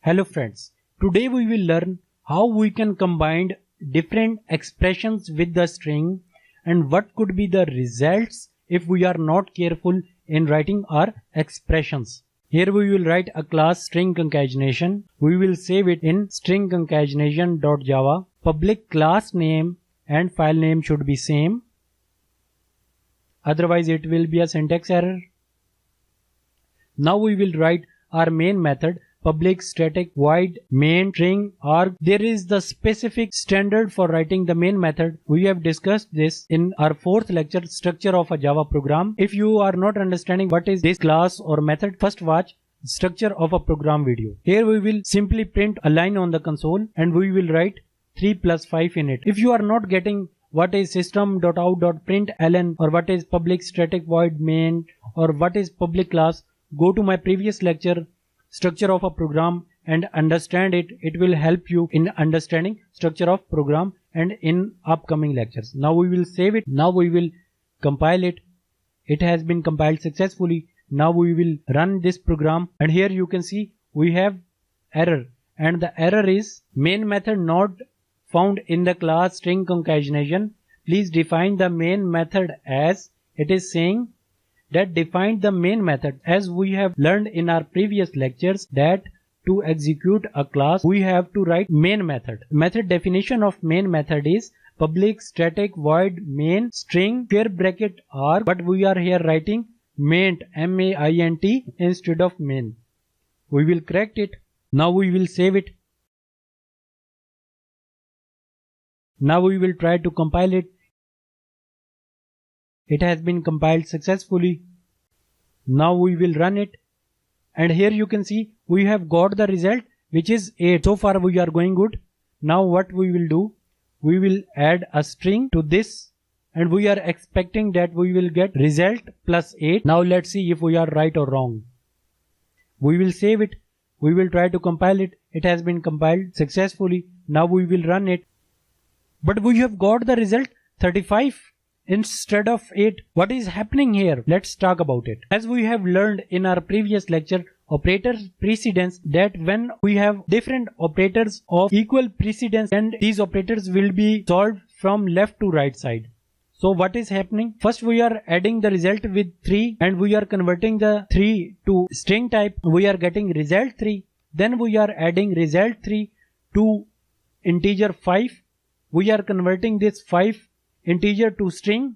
Hello friends, today we will learn how we can combine different expressions with the string and what could be the results if we are not careful in writing our expressions. Here we will write a class string concatenation. We will save it in string concatenation.java. Public class name and file name should be same. Otherwise it will be a syntax error. Now we will write our main method public static void main string arg. There is the specific standard for writing the main method. We have discussed this in our fourth lecture, structure of a Java program. If you are not understanding what is this class or method, first watch structure of a program video. Here we will simply print a line on the console and we will write 3 plus 5 in it. If you are not getting what is system.out.println or what is public static void main or what is public class, go to my previous lecture structure of a program and understand it. It will help you in understanding structure of program and in upcoming lectures. Now we will save it. Now we will compile it. It has been compiled successfully. Now we will run this program and here you can see we have error and the error is main method not found in the class string concatenation. Please define the main method as it is saying that define the main method. As we have learned in our previous lectures that to execute a class we have to write main method. Method definition of main method is public static void main string square bracket arg, but we are here writing maint M-A-I-N-T instead of main. We will correct it. Now we will save it. Now we will try to compile it. It has been compiled successfully. Now we will run it and here you can see we have got the result which is 8. So far we are going good. Now what we will do, we will add a string to this and we are expecting that we will get result plus 8. Now let's see if we are right or wrong. We will save it. We will try to compile it. It has been compiled successfully. Now we will run it. But we have got the result 35 instead of 8. What is happening here? Let's talk about it. As we have learned in our previous lecture, operator precedence, that when we have different operators of equal precedence and these operators will be solved from left to right side. So what is happening? First we are adding the result with 3 and we are converting the 3 to string type. We are getting result 3. Then we are adding result 3 to integer 5. We are converting this 5 integer to string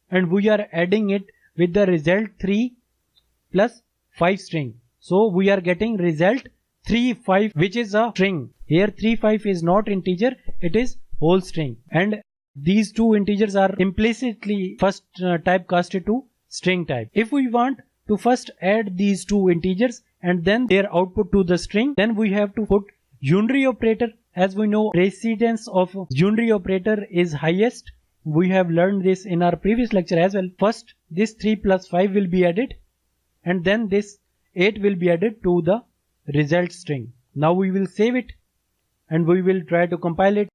and we are adding it with the result 3 plus 5 string. So we are getting result 3 5 which is a string. Here 3 5 is not integer, it is whole string and these two integers are implicitly first typecasted to string type. If we want to first add these two integers and then their output to the string, then we have to put unary operator. As we know, precedence of unary operator is highest. We have learned this in our previous lecture as well. First this 3 plus 5 will be added and then this 8 will be added to the result string. Now we will save it and we will try to compile it.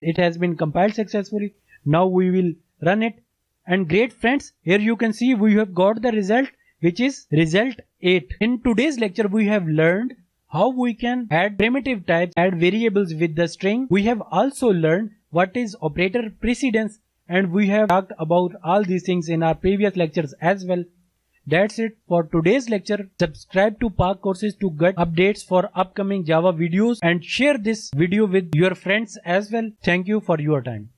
It has been compiled successfully. Now we will run it and great friends, here you can see we have got the result which is result 8. In today's lecture we have learned how we can add primitive types, add variables with the string. We have also learned what is operator precedence and we have talked about all these things in our previous lectures as well. That's it for today's lecture. Subscribe to Pak Courses to get updates for upcoming Java videos and share this video with your friends as well. Thank you for your time.